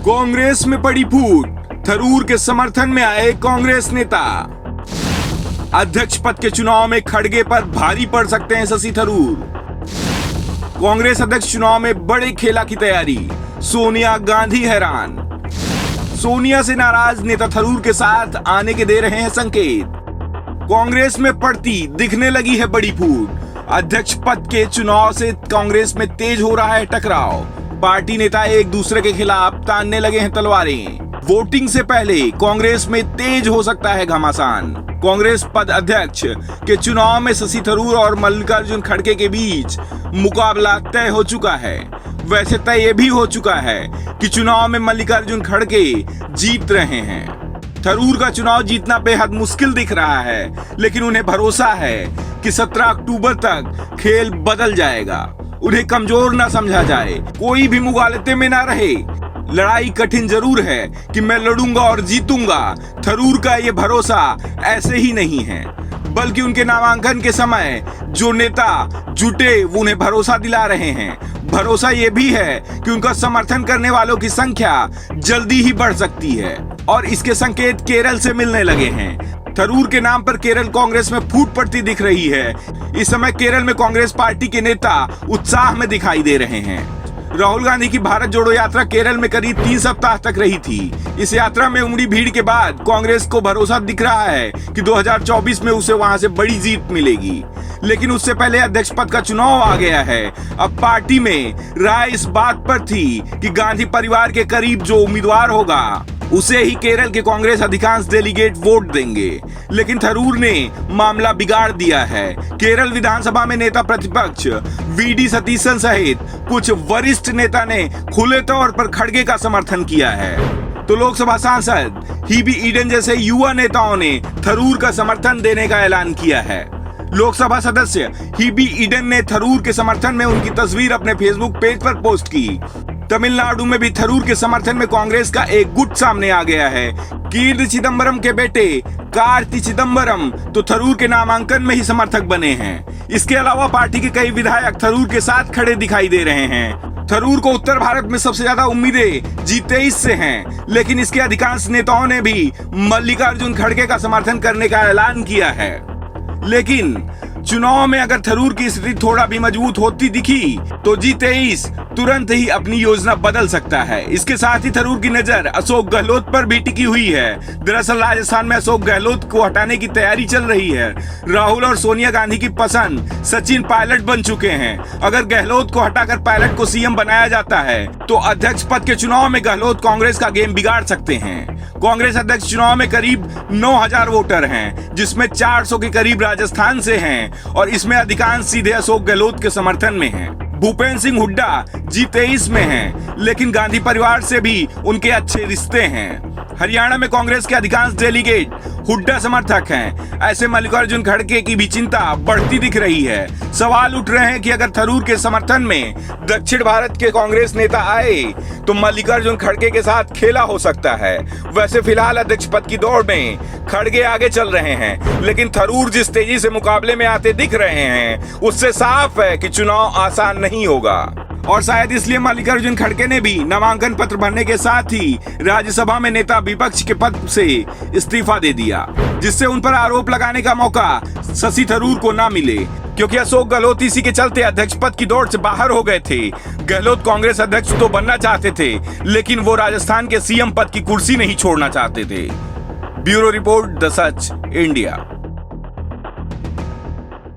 कांग्रेस में पड़ी फूट, थरूर के समर्थन में आए कांग्रेस नेता। अध्यक्ष पद के चुनाव में खड़गे पर भारी पड़ सकते हैं शशि थरूर। कांग्रेस अध्यक्ष चुनाव में बड़े खेला की तैयारी, सोनिया गांधी हैरान। सोनिया से नाराज नेता थरूर के साथ आने के दे रहे हैं संकेत। कांग्रेस में पड़ती दिखने लगी है बड़ी फूट, अध्यक्ष पद के चुनाव से कांग्रेस में तेज हो रहा है टकराव। पार्टी नेता एक दूसरे के खिलाफ तानने लगे हैं तलवारें। वोटिंग से पहले कांग्रेस में तेज हो सकता है घमासान। कांग्रेस पद अध्यक्ष के चुनाव में शशि थरूर और मल्लिकार्जुन खड़गे के बीच मुकाबला तय हो चुका है। वैसे तय ये भी हो चुका है कि चुनाव में मल्लिकार्जुन खड़गे जीत रहे हैं। थरूर का चुनाव जीतना बेहद मुश्किल दिख रहा है, लेकिन उन्हें भरोसा है कि 17 अक्टूबर तक खेल बदल जाएगा। उन्हें कमजोर ना समझा जाए, कोई भी मुगालते में ना रहे। लड़ाई कठिन जरूर है कि मैं लड़ूंगा और जीतूंगा। थरूर का ये भरोसा ऐसे ही नहीं है, बल्कि उनके नामांकन के समय जो नेता जुटे वो उन्हें भरोसा दिला रहे हैं। भरोसा ये भी है कि उनका समर्थन करने वालों की संख्या जल्दी ही बढ़ सकती है और इसके संकेत केरल से मिलने लगे हैं। थरूर के नाम पर केरल कांग्रेस में फूट पड़ती दिख रही है। इस समय केरल में कांग्रेस पार्टी के नेता उत्साह में दिखाई दे रहे हैं। राहुल गांधी की भारत जोड़ो यात्रा केरल में करीब 3 सप्ताह तक रही थी। इस यात्रा में उमड़ी भीड़ के बाद कांग्रेस को भरोसा दिख रहा है कि 2024 में उसे वहां से बड़ी जीत मिलेगी। लेकिन उससे पहले अध्यक्ष पद का चुनाव आ गया है। अब पार्टी में राय इस बात पर थी कि गांधी परिवार के करीब जो उम्मीदवार होगा उसे ही केरल के कांग्रेस अधिकांश डेलीगेट वोट देंगे। लेकिन थरूर ने मामला बिगाड़ दिया है। केरल विधानसभा में नेता प्रतिपक्ष वीडी सतीशन सहित कुछ वरिष्ठ नेता ने खुले तौर पर खड़गे का समर्थन किया है, तो लोकसभा सांसद हीबी ईडन जैसे युवा नेताओं ने थरूर का समर्थन देने का ऐलान किया है। लोकसभा सदस्य हीबी ईडन ने थरूर के समर्थन में उनकी तस्वीर अपने फेसबुक पेज पर पोस्ट की। तमिलनाडु में भी थरूर के समर्थन में कांग्रेस का एक गुट सामने आ गया है। कीर्ति चिदम्बरम के बेटे कार्ति चिदम्बरम तो थरूर के नामांकन में ही समर्थक बने हैं। इसके अलावा पार्टी के कई विधायक थरूर के साथ खड़े दिखाई दे रहे हैं। थरूर को उत्तर भारत में सबसे ज्यादा उम्मीदें G23 से हैं, लेकिन इसके अधिकांश नेताओं ने भी मल्लिकार्जुन खड़गे का समर्थन करने का ऐलान किया है। लेकिन चुनाव में अगर थरूर की स्थिति थोड़ा भी मजबूत होती दिखी तो G23 तुरंत ही अपनी योजना बदल सकता है। इसके साथ ही थरूर की नजर अशोक गहलोत पर भी टिकी हुई है। दरअसल राजस्थान में अशोक गहलोत को हटाने की तैयारी चल रही है। राहुल और सोनिया गांधी की पसंद सचिन पायलट बन चुके हैं। अगर गहलोत को हटाकर पायलट को सीएम बनाया जाता है तो अध्यक्ष पद के चुनाव में गहलोत कांग्रेस का गेम बिगाड़ सकते हैं। कांग्रेस अध्यक्ष चुनाव में करीब 9000 वोटर हैं, जिसमें 400 के करीब राजस्थान से हैं और इसमें अधिकांश सीधे अशोक गहलोत के समर्थन में हैं। भूपेंद्र सिंह हुड्डा G23 में हैं, लेकिन गांधी परिवार से भी उनके अच्छे रिश्ते हैं। हरियाणा में कांग्रेस के अधिकांश डेलीगेट हुड्डा समर्थक हैं। ऐसे मल्लिकार्जुन खड़गे की भी चिंता बढ़ती दिख रही है। सवाल उठ रहे हैं कि अगर थरूर के समर्थन में दक्षिण भारत के कांग्रेस नेता आए तो मल्लिकार्जुन खड़गे के साथ खेला हो सकता है। वैसे फिलहाल अध्यक्ष पद की दौड़ में खड़गे आगे चल रहे हैं, लेकिन थरूर जिस तेजी से मुकाबले में आते दिख रहे हैं उससे साफ है कि चुनाव आसान नहीं होगा। और शायद इसलिए मल्लिकार्जुन खड़गे ने भी नामांकन पत्र भरने के साथ ही राज्यसभा में नेता विपक्ष के पद से इस्तीफा दे दिया, जिससे उन पर आरोप लगाने का मौका शशि थरूर को ना मिले, क्योंकि अशोक गहलोत इसी के चलते अध्यक्ष पद की दौड़ से बाहर हो गए थे। गहलोत कांग्रेस अध्यक्ष तो बनना चाहते थे, लेकिन वो राजस्थान के सीएम पद की कुर्सी नहीं छोड़ना चाहते थे। Bureau report, the such India.